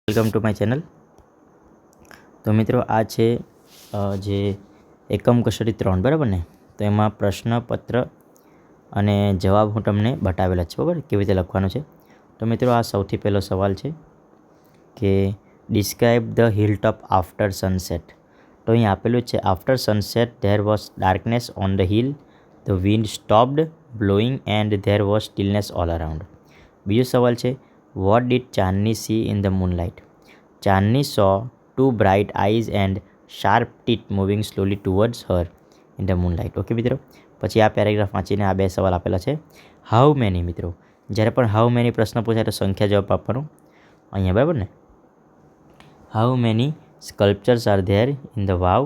Welcome to my channel. તો મિત્રો આ છે જે એકમ કસોટી 3 બરાબર ને, તો એમાં પ્રશ્નપત્ર અને જવાબ હું તમને બતાવેલા છે બરાબર કેવી રીતે લખવાનું છે. તો મિત્રો આ સૌથી પહેલો સવાલ છે કે describe the hill top after sunset. તો અહીં આપેલું છે after sunset there was darkness on the hill, the wind stopped blowing and there was stillness all around. બીજો સવાલ છે what did Chandni see in the moonlight. Chandni saw two bright eyes and sharp teeth moving slowly towards her in the moonlight. Okay મિત્રો, પછી આ paragraph વાંચીને આ બે સવાલ આપેલા છે. હાઉ મેની, મિત્રો જ્યારે પણ હાઉ મેની પ્રશ્ન પૂછાય તો સંખ્યા જવાબ આપવાનો અહીંયા બરાબર ને. How many sculptures are there in the vav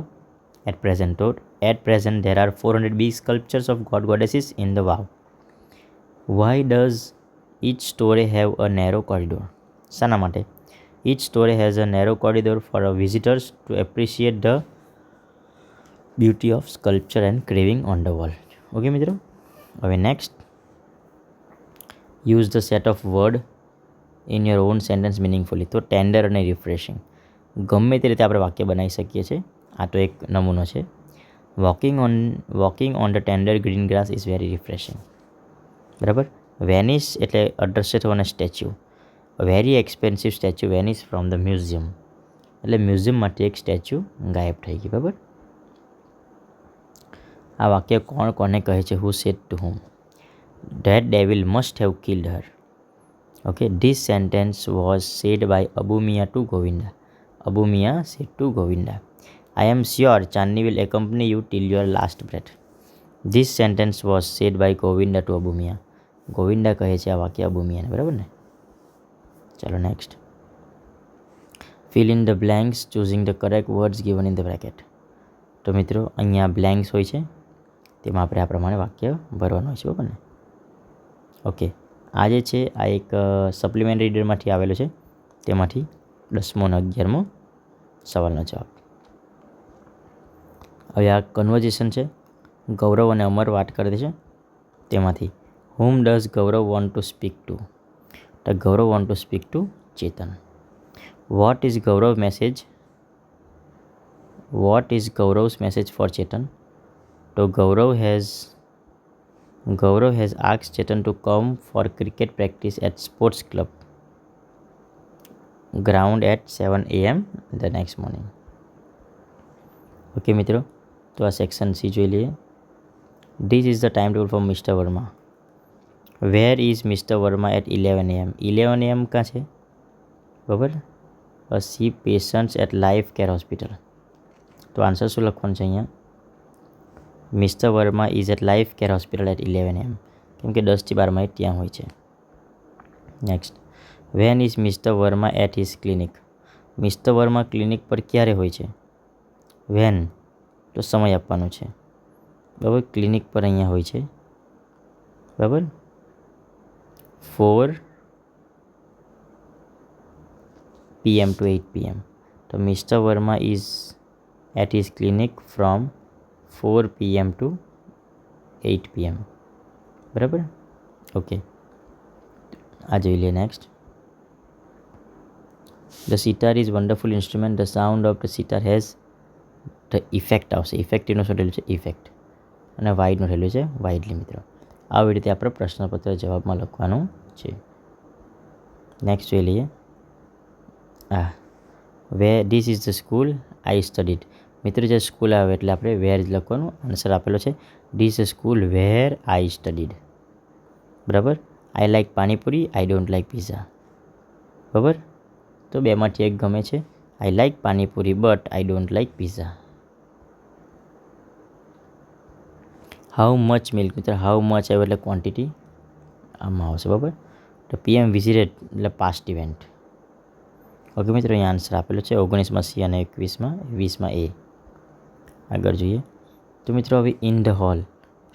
at present. તો at present there are 400 big sculptures of god goddesses in the wow. Why does each story have a narrow corridor? શાના માટે? Each story has a narrow corridor for visitors to appreciate the beauty of sculpture and carving on the wall. Okay મિત્રો, હવે next use the set of word in your own sentence મિનિંગફુલી. તો tender અને refreshing ગમે તે રીતે આપણે વાક્ય બનાવી શકીએ છીએ. આ તો એક નમૂનો છે. Walking on the tender green grass is very refreshing. બરાબર. વેનિશ એટલે અદૃશ્ય થવાના statue. Very expensive statue vanish from the museum. એટલે મ્યુઝિયમમાંથી એક સ્ટેચ્યુ ગાયબ થઈ ગઈ. બરાબર. આ વાક્ય કોણ કોને કહે છે? Who said to whom. That devil must have killed her. Okay, this sentence was said by Abu Miya to Govinda. Abu Miya said to Govinda. I am sure Chandni will accompany you till your last breath. This sentence was said by Govinda to Abu Miya. Govinda કહે છે આ વાક્ય અબુ મિયાને. બરાબર ને. ચાલો next. Fill in the blanks choosing the correct words given in the bracket. તો મિત્રો અહીંયા બ્લેન્ક્સ હોય છે, તેમાં આપણે આ પ્રમાણે વાક્ય ભરવાનું હોય છે. બરાબર ને. ઓકે, આ જે છે આ એક સપ્લિમેન્ટરી રીડરમાંથી આવેલો છે, તેમાંથી 10મો અને 11મો સવાલનો જવાબ. હવે આ કન્વર્ઝેશન છે, ગૌરવ અને અમર વાત કરે છે, તેમાંથી whom does Gaurav want to speak to. તો ગૌરવ want to speak to Chetan. What is Gaurav's message for Chetan? So Gaurav has asked Chetan to come for cricket practice at sports club ground at 7 a.m. the next morning. Okay મિત્રો, તો આ section C જોઈ લઈએ. This is the timetable for Mr. Verma. Where is Mr. Verma at 11 a.m.? 11 a.m. ક્યાં છે? બરાબર. see patients at Life Care Hospital. તો answer શું લખવાનું છે અહીંયા? Mister Verma is at life care hospital at 11 a.m. કેમ કે 10 થી 12 ત્યાં હોય છે. Next. When is mister Verma at his clinic. Mister Verma clinic પર ક્યારે હોય છે? વેન તો સમય આપવાનો છે. બરાબર. ક્લિનિક પર અહીંયા હોય છે. બરાબર. 4 p.m. to 8 p.m. તો mister Verma is at his clinic from 4 p.m. to 8 p.m. બરાબર. ઓકે, આ જોઈ લઈએ. Next. The sitar is wonderful instrument. The sound of the sitar has the effect આવશે. ઇફેક્ટિવનું શું થયેલું છે? ઇફેક્ટ. અને વાઇડનું થયેલું છે વાઇડલી. મિત્રો આવી રીતે આપણે પ્રશ્નપત્ર જવાબમાં લખવાનું છે. નેક્સ્ટ જોઈ લઈએ. This is the school I studied. મિત્રો જે સ્કૂલ આવે એટલે આપણે વેર જ લખવાનું. આન્સર આપેલો છે this school where I studied. બરાબર. I like panipuri, I don't like pizza. બરાબર. તો બેમાંથી એક ગમે છે. I like panipuri but I don't like pizza. How much milk. મિત્રો હાઉ મચ આવ્યો એટલે ક્વોન્ટિટી આમાં આવશે. બરાબર. તો PM વિઝિટેડ એટલે પાસ્ટ ઇવેન્ટ. ઓકે મિત્રો, અહીંયા આન્સર આપેલો છે 19માં સી અને 20માં એ. આગળ જોઈએ. તો મિત્રો હવે ઇન ધ હોલ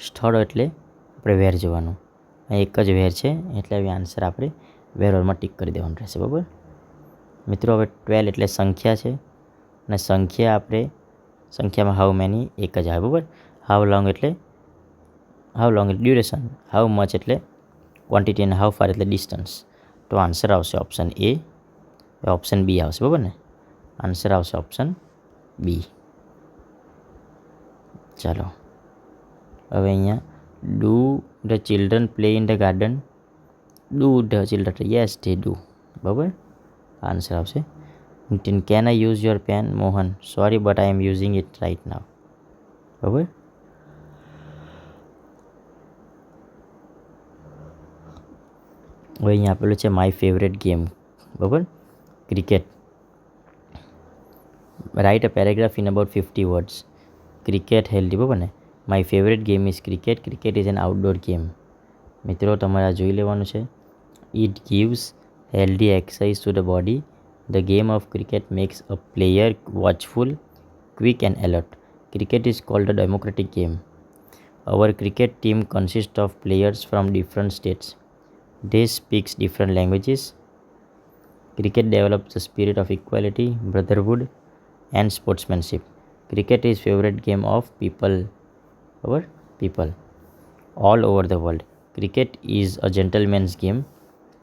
સ્થળ એટલે આપણે વેર જોવાનું. અહીં એક જ વેર છે એટલે હવે આન્સર આપણે વેર હોલમાં ટીક કરી દેવાનું રહેશે. બરાબર. મિત્રો હવે 12 એટલે સંખ્યા છે, અને સંખ્યામાં હાઉ મેની એક જ આવે. બરાબર. હાઉ લોંગ એટલે ડ્યુરેશન. હાઉ મચ એટલે ક્વોન્ટિટી અને હાઉ ફાર એટલે ડિસ્ટન્સ. તો આન્સર આવશે ઓપ્શન એ ઓપ્શન બી આવશે, બરાબર ને. આન્સર આવશે ઓપ્શન બી. ચાલો હવે અહીંયા do the children play in the garden. Do the children, yes they do, બરાબર. આન્સર આવશે Nitin. Can I use your pen? Mohan, sorry but I am using it right now, બરાબર. હવે અહીંયા આપેલું છે માય ફેવરેટ ગેમ, બરાબર, cricket. Write a paragraph in about 50 words. Cricket healthy, બરાબર ને. My favourite game is cricket. Cricket is an outdoor game. મિત્રો તમારે આ જોઈ લેવાનું છે. It gives healthy exercise to the body. The game of cricket makes a player watchful, quick and alert. Cricket is called a democratic game. Our cricket team consist of players from different states. They speaks different languages. Cricket develops the spirit of equality, brotherhood, and sportsmanship. Cricket is favorite game of people all over the world. Cricket is a gentleman's game.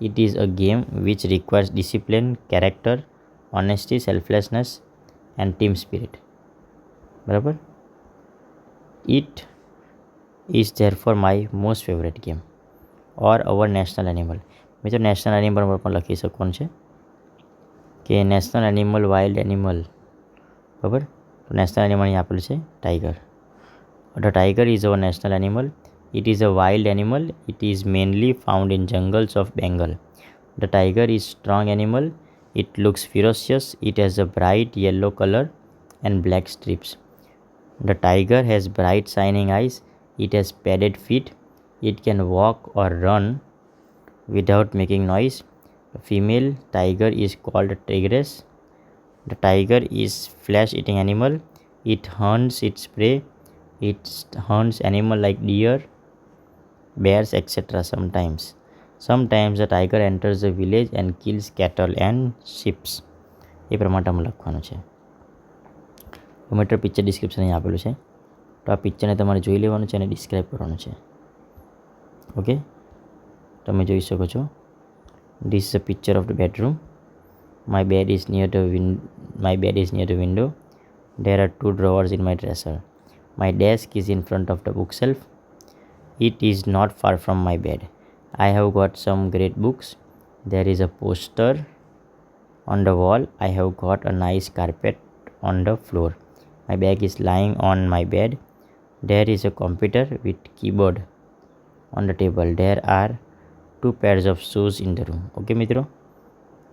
It is a game which requires discipline, character, honesty, selflessness, and team spirit. બરાબર. It is therefore my most favorite game. Or hour national animal. મિત્રો national animal પર પણ લખી શકવાનું છે કે national animal, wild animal, બરાબર. તો national animal અહીં આપેલું છે tiger. The tiger is our national animal. It is a wild animal. It is mainly found in jungles of Bengal. The tiger is strong animal. It looks ferocious. It has a bright yellow colour and black stripes. The tiger has bright shining eyes. It has padded feet. It can walk or run without making noise. A female tiger is called a tigress. The tiger is flesh-eating animal. It hunts its prey. It hunts animals like deer, bears, etc. Sometimes the tiger enters the village and kills cattle and sheep. એ પ્રમાણે તમારે લખવાનું છે. મિત્રો picture description અહીં આપેલું છે, તો આ પિક્ચરને તમારે જોઈ લેવાનું છે અને ડિસ્ક્રાઇબ કરવાનું છે. ઓકે, તમે જોઈ શકો છો. This is a picture of the bedroom. My bed is near the window. There are 2 drawers in my dresser. My desk is in front of the bookshelf. It is not far from my bed. I have got some great books. There is a poster on the wall. I have got a nice carpet on the floor. My bag is lying on my bed. There is a computer with keyboard on the table. There are 2 pairs of shoes in the room. Okay મિત્રો,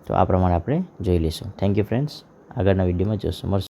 તો આ પ્રમાણે આપણે જોઈ લઈશું. Thank you friends. આગળના વિડીયોમાં જોશું.